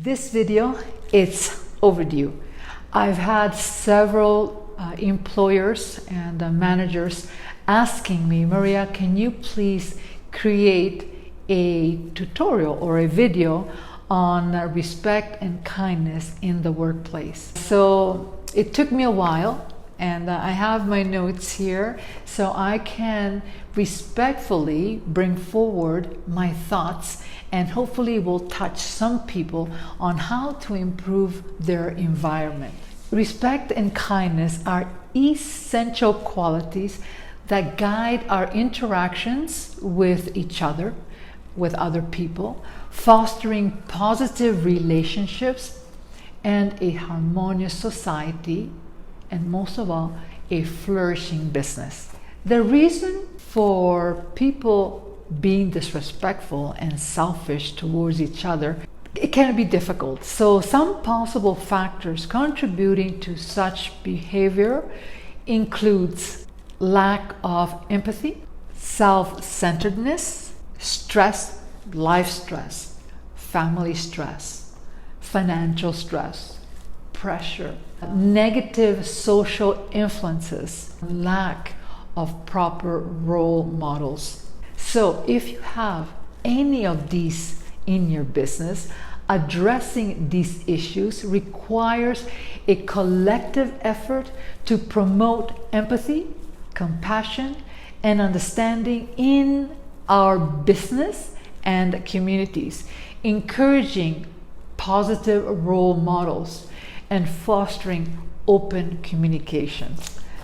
This video, it's overdue. I've had several employers and managers asking me, Maria, can you please create a tutorial or a video on respect and kindness in the workplace? So it took me a while, and I have my notes here so I can respectfully bring forward my thoughts, and hopefully will touch some people on how to improve their environment. Respect and kindness are essential qualities that guide our interactions with each other, with other people, fostering positive relationships and a harmonious society, and most of all, a flourishing business. The reason for people being disrespectful and selfish towards each other, it can be difficult. So some possible factors contributing to such behavior includes lack of empathy, self-centeredness, stress, life stress, family stress, financial stress, pressure, negative social influences, lack of proper role models. So if you have any of these in your business, addressing these issues requires a collective effort to promote empathy, compassion, and understanding in our business and communities, encouraging positive role models and fostering open communication.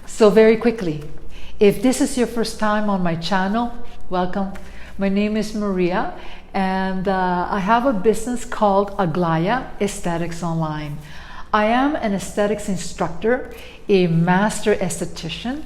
So very quickly, if this is your first time on my channel, welcome. My name is Maria, and I have a business called Aglaia Aesthetics Online. I am an aesthetics instructor, a master esthetician.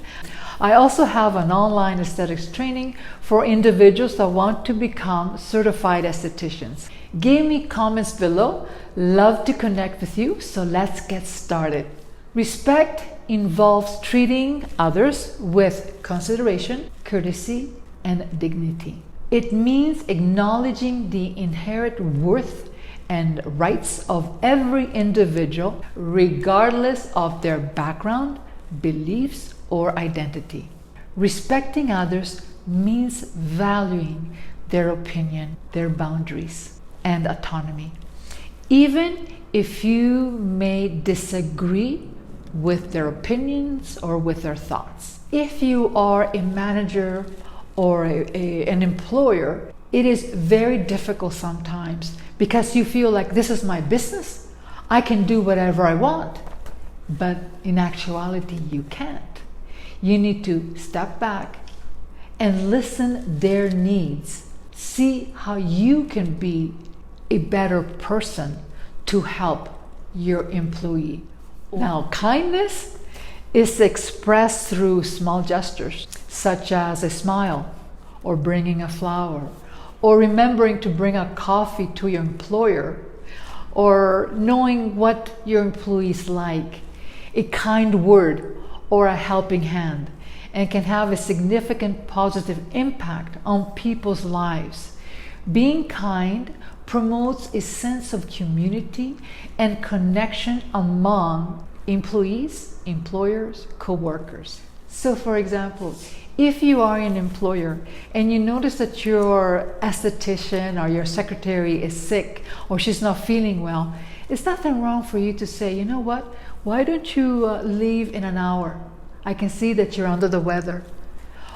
I also have an online aesthetics training for individuals that want to become certified estheticians. Give me comments below. Love to connect with you, so let's get started. Respect involves treating others with consideration, courtesy, and dignity. It means acknowledging the inherent worth and rights of every individual, regardless of their background, beliefs, or identity. Respecting others means valuing their opinion, their boundaries, and autonomy, even if you may disagree with their opinions or with their thoughts. If you are a manager or an employer, it is very difficult sometimes because you feel like this is my business. I can do whatever I want. But in actuality, you can't. You need to step back and listen their needs. See how you can be a better person to help your employee. Now, kindness is expressed through small gestures, such as a smile, or bringing a flower, or remembering to bring a coffee to your employer, or knowing what your employees like. A kind word or a helping hand, and can have a significant positive impact on people's lives. Being kind promotes a sense of community and connection among employees, employers, co-workers. So for example, if you are an employer and you notice that your esthetician or your secretary is sick or she's not feeling well, it's nothing wrong for you to say, you know what, why don't you leave in an hour? I can see that you're under the weather.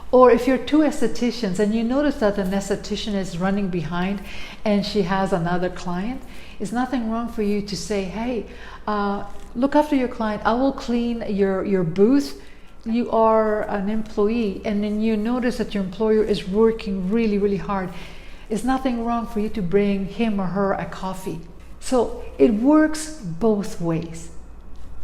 Or if you're two estheticians and you notice that an esthetician is running behind and she has another client, it's nothing wrong for you to say, hey, look after your client. I will clean your booth. You are an employee, and then you notice that your employer is working really, really hard. It's nothing wrong for you to bring him or her a coffee. So it works both ways.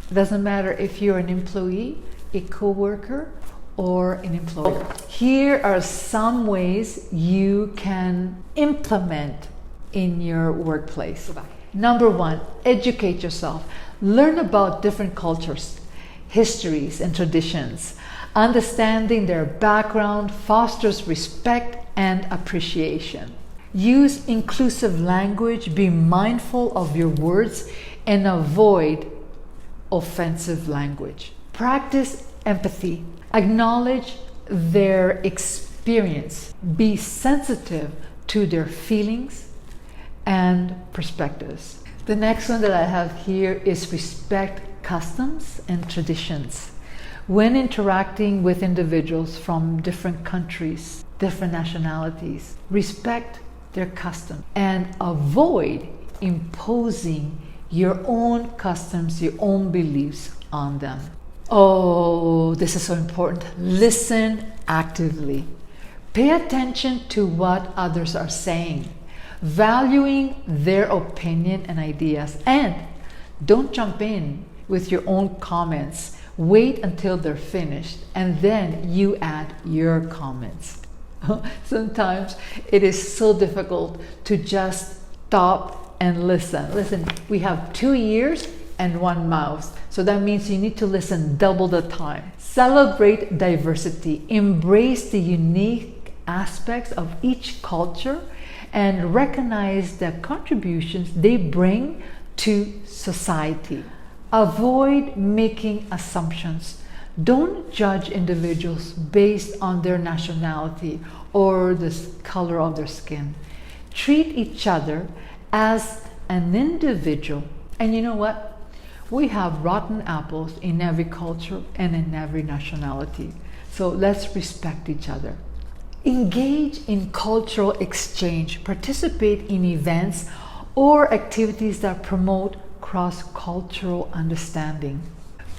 It doesn't matter if you're an employee, a co-worker, or an employer. Here are some ways you can implement in your workplace. Number one, educate yourself. Learn about different cultures, histories, and traditions. Understanding their background fosters respect and appreciation. Use inclusive language, be mindful of your words, and avoid offensive language. Practice empathy. Acknowledge their experience. Be sensitive to their feelings and perspectives. The next one that I have here is respect customs and traditions. When interacting with individuals from different countries, different nationalities, respect their customs and avoid imposing your own customs, your own beliefs on them. Oh, this is so important. Listen actively. Pay attention to what others are saying, valuing their opinion and ideas, and don't jump in with your own comments. Wait until they're finished and then you add your comments. Sometimes it is so difficult to just stop and listen. Listen, we have 2 ears and 1 mouth. So that means you need to listen double the time. Celebrate diversity. Embrace the unique aspects of each culture and recognize the contributions they bring to society. Avoid making assumptions. Don't judge individuals based on their nationality or the color of their skin. Treat each other as an individual. And you know what? We have rotten apples in every culture and in every nationality. So let's respect each other. Engage in cultural exchange. Participate in events or activities that promote cross-cultural understanding.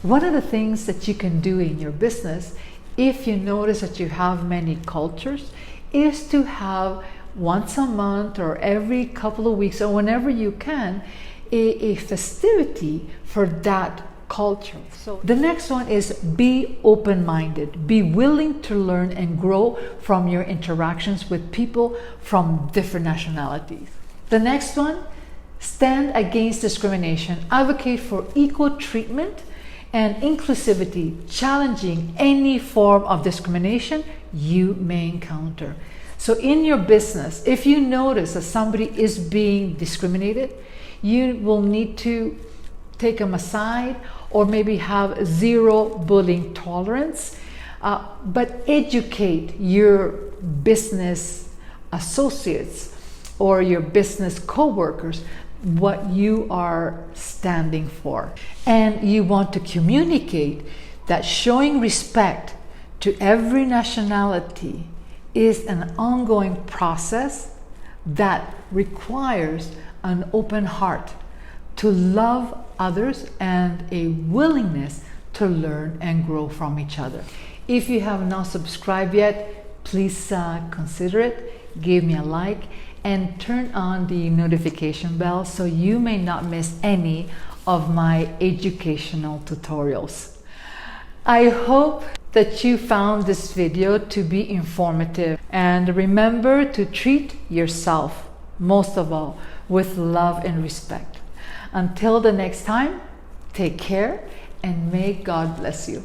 One of the things that you can do in your business, if you notice that you have many cultures, is to have once a month or every couple of weeks or whenever you can, a festivity for that culture. So the next one is be open-minded. Be willing to learn and grow from your interactions with people from different nationalities. The next one, stand against discrimination. Advocate for equal treatment and inclusivity, challenging any form of discrimination you may encounter. So in your business, if you notice that somebody is being discriminated, you will need to take them aside or maybe have zero bullying tolerance, but educate your business associates or your business co-workers what you are standing for. And you want to communicate that showing respect to every nationality is an ongoing process that requires an open heart to love others and a willingness to learn and grow from each other. If you have not subscribed yet, please consider it, give me a like, and turn on the notification bell so you may not miss any of my educational tutorials. I hope that you found this video to be informative, and remember to treat yourself, most of all, with love and respect. Until the next time, take care and may God bless you.